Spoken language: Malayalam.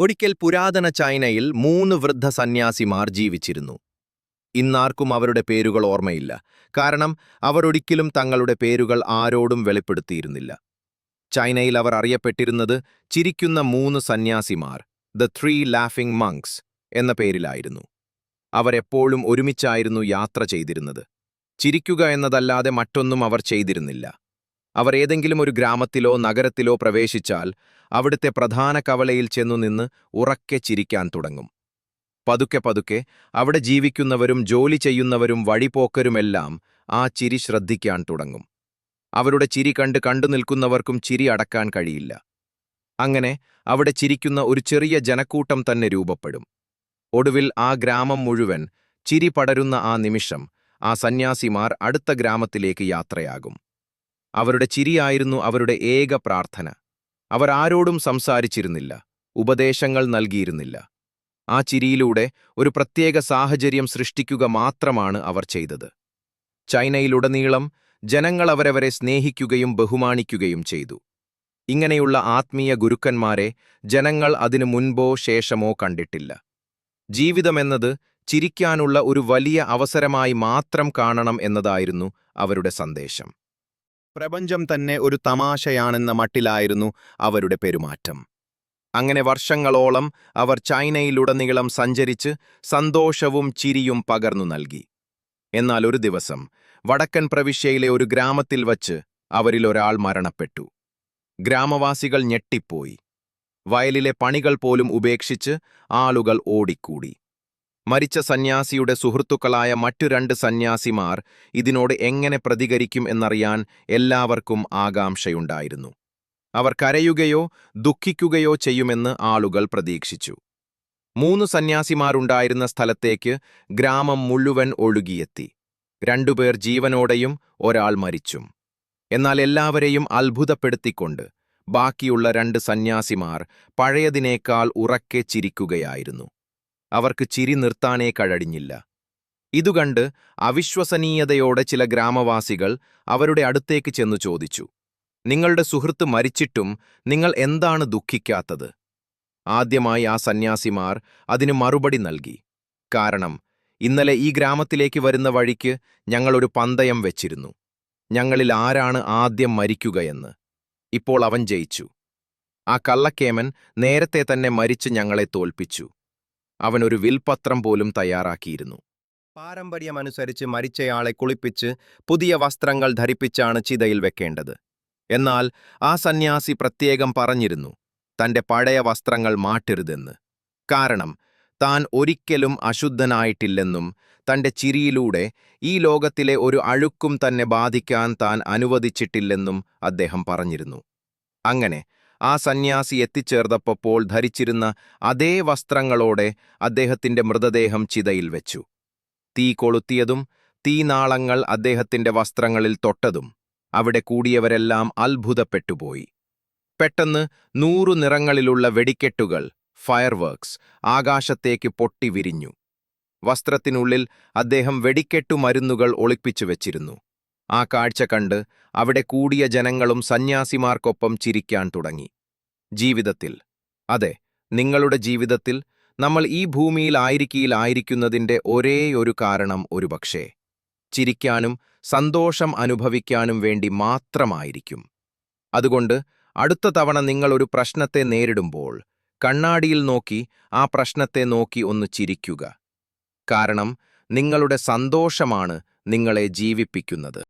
ഒരിക്കൽ പുരാതന ചൈനയിൽ 3 വൃദ്ധ സന്യാസിമാർ ജീവിച്ചിരുന്നു. ഇന്നാർക്കും അവരുടെ പേരുകൾ ഓർമ്മയില്ല, കാരണം അവർ ഒരിക്കലും തങ്ങളുടെ പേരുകൾ ആരോടും വെളിപ്പെടുത്തിയിരുന്നില്ല. ചൈനയിൽ അവർ അറിയപ്പെട്ടിരുന്നത് ചിരിക്കുന്ന 3 സന്യാസിമാർ, ദ 3 ലാഫിംഗ് മങ്ക്സ് എന്ന പേരിലായിരുന്നു. അവരെപ്പോഴും ഒരുമിച്ചായിരുന്നു യാത്ര ചെയ്തിരുന്നത്. ചിരിക്കുക എന്നതല്ലാതെ മറ്റൊന്നും അവർ ചെയ്തിരുന്നില്ല. അവർ ഏതെങ്കിലും ഒരു ഗ്രാമത്തിലോ നഗരത്തിലോ പ്രവേശിച്ചാൽ അവിടുത്തെ പ്രധാന കവലയിൽ ചെന്നുനിന്ന് ഉറക്കെ ചിരിക്കാൻ തുടങ്ങും. പതുക്കെ പതുക്കെ അവിടെ ജീവിക്കുന്നവരും ജോലി ചെയ്യുന്നവരും വഴിപോക്കരുമെല്ലാം ആ ചിരി ശ്രദ്ധിക്കാൻ തുടങ്ങും. അവരുടെ ചിരി കണ്ടു നിൽക്കുന്നവർക്കും ചിരി അടക്കാൻ കഴിയില്ല. അങ്ങനെ അവിടെ ചിരിക്കുന്ന ഒരു ചെറിയ ജനക്കൂട്ടം തന്നെ രൂപപ്പെടും. ഒടുവിൽ ആ ഗ്രാമം മുഴുവൻ ചിരി പടരുന്ന ആ നിമിഷം ആ സന്യാസിമാർ അടുത്ത ഗ്രാമത്തിലേക്ക് യാത്രയാകും. അവരുടെ ചിരിയായിരുന്നു അവരുടെ ഏക പ്രാർത്ഥന. അവർ ആരോടും സംസാരിച്ചിരുന്നില്ല, ഉപദേശങ്ങൾ നൽകിയിരുന്നില്ല. ആ ചിരിയിലൂടെ ഒരു പ്രത്യേക സാഹചര്യം സൃഷ്ടിക്കുക മാത്രമാണ് അവർ ചെയ്തത്. ചൈനയിലുടനീളം ജനങ്ങൾ അവരവരെ സ്നേഹിക്കുകയും ബഹുമാനിക്കുകയും ചെയ്തു. ഇങ്ങനെയുള്ള ആത്മീയ ഗുരുക്കന്മാരെ ജനങ്ങൾ അതിനു മുൻപോ ശേഷമോ കണ്ടിട്ടില്ല. ജീവിതമെന്നത് ചിരിക്കാനുള്ള ഒരു വലിയ അവസരമായി മാത്രം കാണണം എന്നതായിരുന്നു അവരുടെ സന്ദേശം. പ്രപഞ്ചം തന്നെ ഒരു തമാശയാണെന്ന മട്ടിലായിരുന്നു അവരുടെ പെരുമാറ്റം. അങ്ങനെ വർഷങ്ങളോളം അവർ ചൈനയിലുടനീളം സഞ്ചരിച്ച് സന്തോഷവും ചിരിയും പകർന്നു നൽകി. എന്നാൽ ഒരു ദിവസം വടക്കൻ പ്രവിശ്യയിലെ ഒരു ഗ്രാമത്തിൽ വച്ച് അവരിലൊരാൾ മരണപ്പെട്ടു. ഗ്രാമവാസികൾ ഞെട്ടിപ്പോയി. വയലിലെ പണികൾ പോലും ഉപേക്ഷിച്ച് ആളുകൾ ഓടിക്കൂടി. മരിച്ച സന്യാസിയുടെ സുഹൃത്തുക്കളായ മറ്റു 2 സന്യാസിമാർ ഇതിനോട് എങ്ങനെ പ്രതികരിക്കും എന്നറിയാൻ എല്ലാവർക്കും ആകാംക്ഷയുണ്ടായിരുന്നു. അവർ കരയുകയോ ദുഃഖിക്കുകയോ ചെയ്യുമെന്ന് ആളുകൾ പ്രതീക്ഷിച്ചു. 3 സന്യാസിമാരുണ്ടായിരുന്ന സ്ഥലത്തേക്ക് ഗ്രാമം മുഴുവൻ ഒഴുകിയെത്തി. 2 പേർ ജീവനോടെയും ഒരാൾ മരിച്ചും. എന്നാൽ എല്ലാവരെയും അത്ഭുതപ്പെടുത്തിക്കൊണ്ട് ബാക്കിയുള്ള 2 സന്യാസിമാർ പഴയതിനേക്കാൾ ഉറക്കെ ചിരിക്കുകയായിരുന്നു. അവർക്ക് ചിരി നിർത്താനേ കഴിഞ്ഞില്ല. ഇതുകണ്ട് അവിശ്വസനീയതയോടെ ചില ഗ്രാമവാസികൾ അവരുടെ അടുത്തേക്ക് ചെന്നു ചോദിച്ചു, "നിങ്ങളുടെ സുഹൃത്ത് മരിച്ചിട്ടും നിങ്ങൾ എന്താണ് ദുഃഖിക്കാത്തത്?" ആദ്യമായി ആ സന്യാസിമാർ അതിന് മറുപടി നൽകി, "കാരണം ഇന്നലെ ഈ ഗ്രാമത്തിലേക്ക് വരുന്ന വഴിക്ക് ഞങ്ങളൊരു പന്തയം വെച്ചിരുന്നു. ഞങ്ങളിൽ ആരാണ് ആദ്യം മരിക്കുകയെന്ന്. ഇപ്പോൾ അവൻ ജയിച്ചു. ആ കള്ളക്കേമൻ നേരത്തെ തന്നെ മരിച്ച് ഞങ്ങളെ തോൽപ്പിച്ചു. അവനൊരു വിൽപത്രം പോലും തയ്യാറാക്കിയിരുന്നു. പാരമ്പര്യമനുസരിച്ച് മരിച്ചയാളെ കുളിപ്പിച്ച് പുതിയ വസ്ത്രങ്ങൾ ധരിപ്പിച്ചാണ് ചിതയിൽ വെക്കേണ്ടത്. എന്നാൽ ആ സന്യാസി പ്രത്യേകം പറഞ്ഞിരുന്നു തന്റെ പഴയ വസ്ത്രങ്ങൾ മാറ്റരുതെന്ന്. കാരണം താൻ ഒരിക്കലും അശുദ്ധനായിട്ടില്ലെന്നും തന്റെ ചിരിയിലൂടെ ഈ ലോകത്തിലെ ഒരു അഴുക്കും തന്നെ ബാധിക്കാൻ താൻ അനുവദിച്ചിട്ടില്ലെന്നും അദ്ദേഹം പറഞ്ഞിരുന്നു. അങ്ങനെ ആ സന്യാസി എത്തിച്ചേർന്നപ്പോൾ ധരിച്ചിരുന്ന അതേ വസ്ത്രങ്ങളോടെ അദ്ദേഹത്തിന്റെ മൃതദേഹം ചിതയിൽ വെച്ചു. തീ കൊളുത്തിയതും തീനാളങ്ങൾ അദ്ദേഹത്തിന്റെ വസ്ത്രങ്ങളിൽ തൊട്ടതും അവിടെ കൂടിയവരെല്ലാം അത്ഭുതപ്പെട്ടുപോയി. പെട്ടെന്ന് 100 നിറങ്ങളിലുള്ള വെടിക്കെട്ടുകൾ, ഫയർവർക്സ്, ആകാശത്തേക്ക് പൊട്ടി വിരിഞ്ഞു. വസ്ത്രത്തിനുള്ളിൽ അദ്ദേഹം വെടിക്കെട്ടു മരുന്നുകൾ ഒളിപ്പിച്ചു വെച്ചിരുന്നു. ആ കാഴ്ച കണ്ട് അവിടെ കൂടിയ ജനങ്ങളും സന്യാസിമാർക്കൊപ്പം ചിരിക്കാൻ തുടങ്ങി. ജീവിതത്തിൽ, അതെ, നിങ്ങളുടെ ജീവിതത്തിൽ നമ്മൾ ഈ ഭൂമിയിലായിരിക്കുന്നതിൻ്റെ ഒരേയൊരു കാരണം ഒരുപക്ഷേ ചിരിക്കാനും സന്തോഷം അനുഭവിക്കാനും വേണ്ടി മാത്രമായിരിക്കും. അതുകൊണ്ട് അടുത്ത തവണ നിങ്ങൾ ഒരു പ്രശ്നത്തെ നേരിടുമ്പോൾ കണ്ണാടിയിൽ നോക്കി ആ പ്രശ്നത്തെ നോക്കി ഒന്ന് ചിരിക്കുക. കാരണം നിങ്ങളുടെ സന്തോഷമാണ് നിങ്ങളെ ജീവിപ്പിക്കുന്നത്.